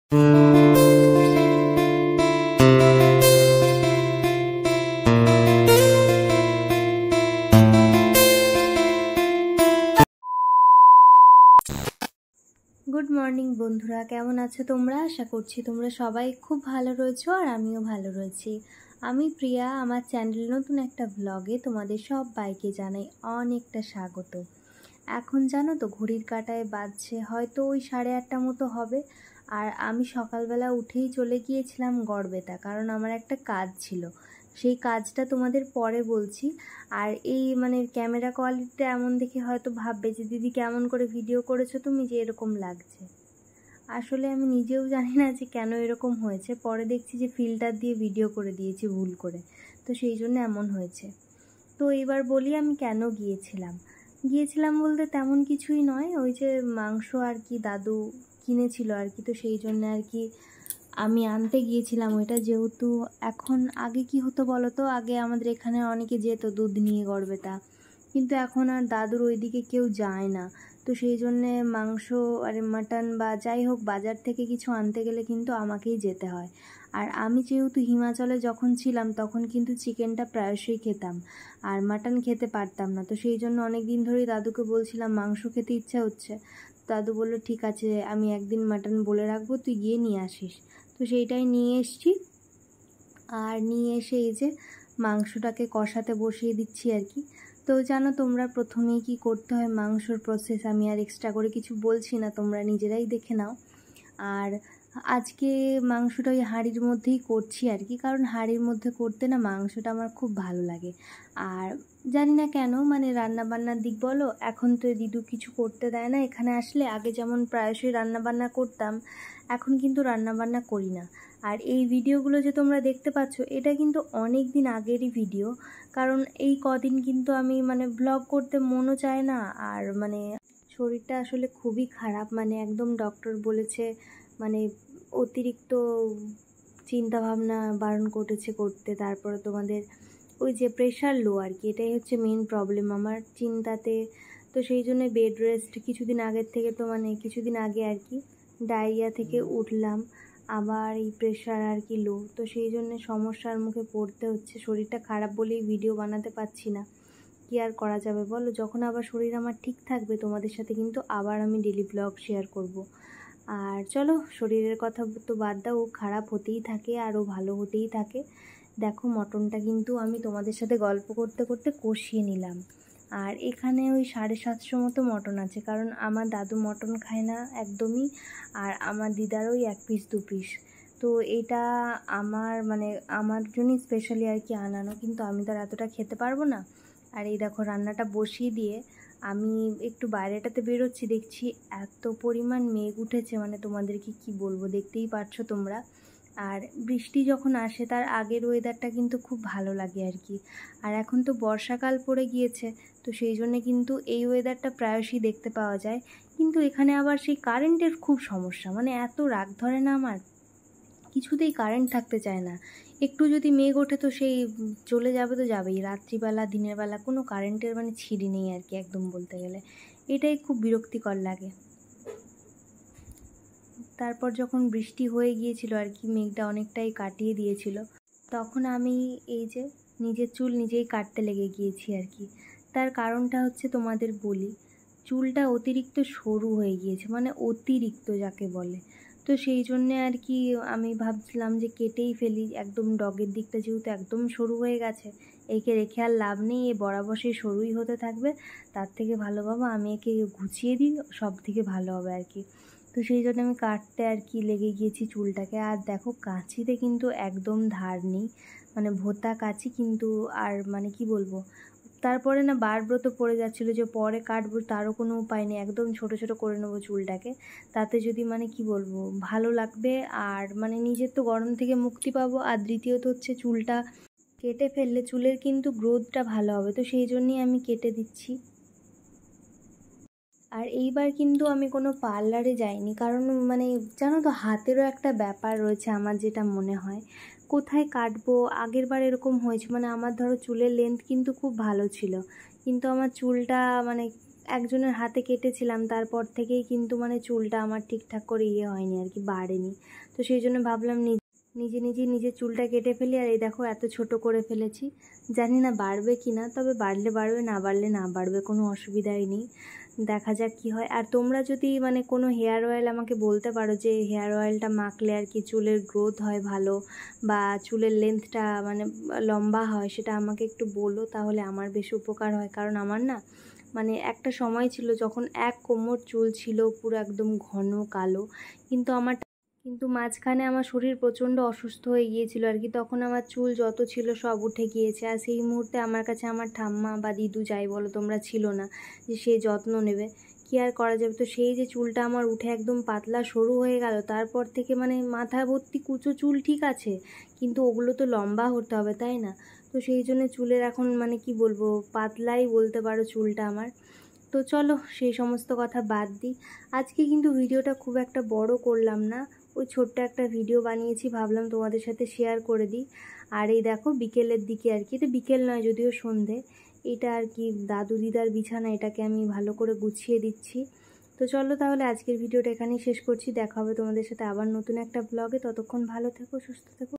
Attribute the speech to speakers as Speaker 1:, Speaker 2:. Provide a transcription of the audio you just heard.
Speaker 1: Good morning বন্ধুরা, কেমন আছো তোমরা? আশা করছি তোমরা সবাই খুব ভালো রয়েছো আর আমিও ভালো রয়েছি। আমি প্রিয়া, আমার চ্যানেলে নতুন একটা ব্লগে তোমাদের সবাইকে জানাই অনেকটা স্বাগত। এখন জানো তো ঘড়ির কাঁটায় বাজছে হয়তো ওই 8:30 মতো হবে। আর আমি সকালবেলা উঠেই চলে গিয়েছিলাম গড়বেতা, কারণ আমার একটা কাজ ছিল। সেই কাজটা তোমাদের পরে বলছি। আর এই ক্যামেরা কোয়ালিটিটা এমন দেখে হয়তো ভাববে যে দিদি কেমন করে ভিডিও করেছো তুমি, যে এরকম লাগছে। আসলে আমি নিজেও জানি না যে কেন এরকম হয়েছে, পরে দেখছি যে ফিল্টার দিয়ে ভিডিও করে দিয়েছি ভুল করে, তো সেই জন্য এমন হয়েছে। তো এবার বলি আমি কেন গিয়েছিলাম বলতে তেমন কিছুই নয়, ওই যে মাংস আর কি দাদু কিনেছিল আর কি, তো সেই জন্য আর কি আমি আনতে গিয়েছিলাম ওইটা। যেহেতু এখন আগে কি হতো বলো তো, আগে আমাদের এখানে অনেকে যেত দুধ নিয়ে গড়বেতা, কিন্তু এখন আর দাদুর ওইদিকে কেউ যায় না। তো সেই জন্যে মাংস আর মাটন বা যাই হোক বাজার থেকে কিছু আনতে গেলে কিন্তু আমাকেই যেতে হয়। আর আমি যেহেতু হিমাচলে যখন ছিলাম তখন কিন্তু চিকেনটা প্রায়শই খেতাম আর মাটন খেতে পারতাম না। তো সেই জন্য অনেক দিন ধরেই দাদুকে বলছিলাম মাংস খেতে ইচ্ছা হচ্ছে। দাদু বললো ঠিক আছে, আমি একদিন মাটন বলে রাখবো, তুই গিয়ে নিয়ে আসিস। তো সেইটাই নিয়ে এসছি। আর নিয়ে এসে এই যে মাংসটাকে কষাতে বসিয়ে দিচ্ছি আর কি। তো জানো তোমরা প্রথমেই কি করতে হয় মাংসর প্রসেস আমি আর এক্সট্রা করে কিছু বলছি না, তোমরা নিজেরাই দেখে নাও। আর আজকে মাংসটা ওই হাঁড়ির মধ্যেই করছি আর কি, কারণ হাঁড়ির মধ্যে করতে না মাংসটা আমার খুব ভালো লাগে। আর জানি না কেন রান্না বান্নার দিক বলো, এখন তো দিদু কিছু করতে দেয় না এখানে আসলে। আগে যেমন প্রায়শই রান্না বান্না করতাম, এখন কিন্তু রান্না বান্না করি না। আর এই ভিডিওগুলো যে তোমরা দেখতে পাচ্ছ এটা কিন্তু অনেক দিন আগেরই ভিডিও, কারণ এই কদিন কিন্তু আমি ব্লগ করতে মনও চায় না। আর শরীরটা আসলে খুবই খারাপ, একদম ডক্টর বলেছে অতিরিক্ত চিন্তা ভাবনা বারণ করেছে করতে। তারপরে তোমাদের ওই যে প্রেশার লো আর কি, এটাই হচ্ছে মেন প্রবলেম আমার চিন্তাতে। তো সেই জন্য বেড রেস্ট কিছুদিন আগের থেকে, তো কিছুদিন আগে আর কি ডায়রিয়া থেকে উঠলাম, আবার এই প্রেশার আর কি লো, তো সেই জন্য সমস্যার মুখে পড়তে হচ্ছে। শরীরটা খারাপ বলেই ভিডিও বানাতে পারছি না, কি আর করা যাবে বলো। যখন আবার শরীর আমার ঠিক থাকবে তোমাদের সাথে কিন্তু আবার আমি ডেলি ব্লগ শেয়ার করব। আর চলো শরীরের কথা তো বাদ দাও, ও খারাপ হতেই থাকে আর ও ভালো হতেই থাকে। দেখো মটনটা কিন্তু আমি তোমাদের সাথে গল্প করতে করতে কষিয়ে নিলাম। আর এখানে ওই 750 মতো মটন আছে, কারণ আমার দাদু মটন খায় না একদমই, আর আমার দিদার ওই 1 পিস 2 পিস। তো এটা আমার আমার জন্যই স্পেশালি আর কি আনানো, কিন্তু আমি তো আর এতটা খেতে পারবো না। আর এই দেখো রান্নাটা বসিয়ে দিয়ে আমি একটু বাইরেটাতে বেরোচ্ছি, দেখছি এত পরিমাণ মেঘ উঠেছে, তোমাদেরকে কি বলবো, দেখতেই পারছো তোমরা। আর বৃষ্টি যখন আসে তার আগের ওয়েদারটা কিন্তু খুব ভালো লাগে আর কি। আর এখন তো বর্ষাকাল পড়ে গিয়েছে, তো সেই জন্যে কিন্তু এই ওয়েদারটা প্রায়শই দেখতে পাওয়া যায়। কিন্তু এখানে আবার সেই কারেন্টের খুব সমস্যা, এত রাগ ধরে না আমার, কিছুতেই কারেন্ট থাকতে চায় না। একটু যদি মেঘ ওঠে তো সেই চলে যাবে তো যাবেই, রাত্রিবেলা দিনের বেলা কোনো কারেন্টের ছিঁড়ি নেই আর কি একদম বলতে গেলে। এটাই খুব বিরক্তিকর লাগে। তারপর যখন বৃষ্টি হয়ে গিয়েছিল আর কি, মেঘটা অনেকটাই কাটিয়ে দিয়েছিল, তখন আমি এই যে নিজের চুল নিজেই কাটতে লেগে গিয়েছি আর কি। তার কারণটা হচ্ছে তোমাদের বলি, চুলটা অতিরিক্ত সরু হয়ে গিয়েছে, অতিরিক্ত যাকে বলে। তো সেই জন্যে আর কি আমি ভাবছিলাম যে কেটেই ফেলি, একদম ডগের দিকটা যেহেতু একদম সরু হয়ে গেছে, একে রেখে আর লাভ নেই, এ বরাবর সেই সরুই হতে থাকবে। তার থেকে ভালো বাবা আমি একে গুছিয়ে দিই, সব থেকে ভালো হবে আর কি। তো সেই জন্য আমি কাটতে আর কি লেগে গিয়েছি চুলটাকে। আর দেখো কাঁচিতে কিন্তু একদম ধার নেই, ভোতা কাঁচি কিন্তু। আর কি বলবো, তারপরে না বারব্রত পড়ে যাচ্ছিলো যে পরে কাটবো, তারও কোনো উপায় নেই, একদম ছোট ছোট করে নেবো চুলটাকে। তাতে যদি কি বলবো ভালো লাগবে, আর নিজের তো গরম থেকে মুক্তি পাবো, আর দ্বিতীয়ত হচ্ছে চুলটা কেটে ফেললে চুলের কিন্তু গ্রোথটা ভালো হবে। তো সেই জন্যই আমি কেটে দিচ্ছি। আর এইবার কিন্তু আমি কোনো পার্লারে যাইনি, কারণ জানো তো হাতেরও একটা ব্যাপার রয়েছে আমার যেটা মনে হয়, কোথায় কাটবো। আগের বার এরকম হয়েছে, আমার ধরো চুলের লেন্থ কিন্তু খুব ভালো ছিল, কিন্তু আমার চুলটা একজনের হাতে কেটেছিলাম, তারপর থেকেই কিন্তু মানে চুলটা আমার ঠিকঠাক করে হয়নি আর কি, বাড়েনি। তো সেই জন্য ভাবলাম নিজের চুলটা কেটে ফেলি। আর এই দেখো এত ছোট করে ফেলেছি, জানি না বাড়বে কি না, তবে বাড়লে বাড়বে, না বাড়লে না বাড়বে, কোনো অসুবিধাই নেই, দেখা যাক কি হয়। আর তোমরা যদি মানে কোনো হেয়ার অয়েল আমাকে বলতে পারো যে হেয়ার অয়েলটা মাখলে আর কি চুলের গ্রোথ হয় ভালো, বা চুলের লেন্থটা মানে লম্বা হয়, সেটা আমাকে একটু বলো, তাহলে আমার বেশ উপকার হয়। কারণ আমার না মানে একটা সময় ছিল যখন এক কোমর চুল ছিল পুরো একদম ঘন কালো, কিন্তু মাঝখানে আমার শরীর প্রচণ্ড অসুস্থ হয়ে গিয়েছিল আর কি, তখন আমার চুল যত ছিল সব উঠে গিয়েছে। আর সেই মুহূর্তে আমার কাছে আমার ঠাম্মা বা দিদু যাই বলো তোমরা ছিল না যে সে যত্ন নেবে, কী আর করা যাবে। তো সেই যে চুলটা আমার উঠে একদম পাতলা সরু হয়ে গেল, তারপর থেকে মানে মাথা ভর্তি কুচো চুল ঠিক আছে, কিন্তু ওগুলো তো লম্বা হতে হবে তাই না। তো সেই জন্য চুলের এখন মানে কি বলবো, পাতলাই বলতে পারো চুলটা আমার। তো চলো সেই সমস্ত কথা বাদ দিই। আজকে কিন্তু ভিডিওটা খুব একটা বড় করলাম না, ওই ছোট্ট একটা ভিডিও বানিয়েছি, ভাবলাম তোমাদের সাথে শেয়ার করে দিই। আর এই দেখো বিকেলের দিকে আর কি, এটা বিকেল নয় যদিও সন্ধে, এটা আর কি দাদু দিদার বিছানা, এটাকে আমি ভালো করে গুছিয়ে দিচ্ছি। তো চলো তাহলে আজকের ভিডিওটা এখানেই শেষ করছি, দেখা হবে তোমাদের সাথে আবার নতুন একটা ব্লগে। ততক্ষণ ভালো থেকো, সুস্থ থেকো।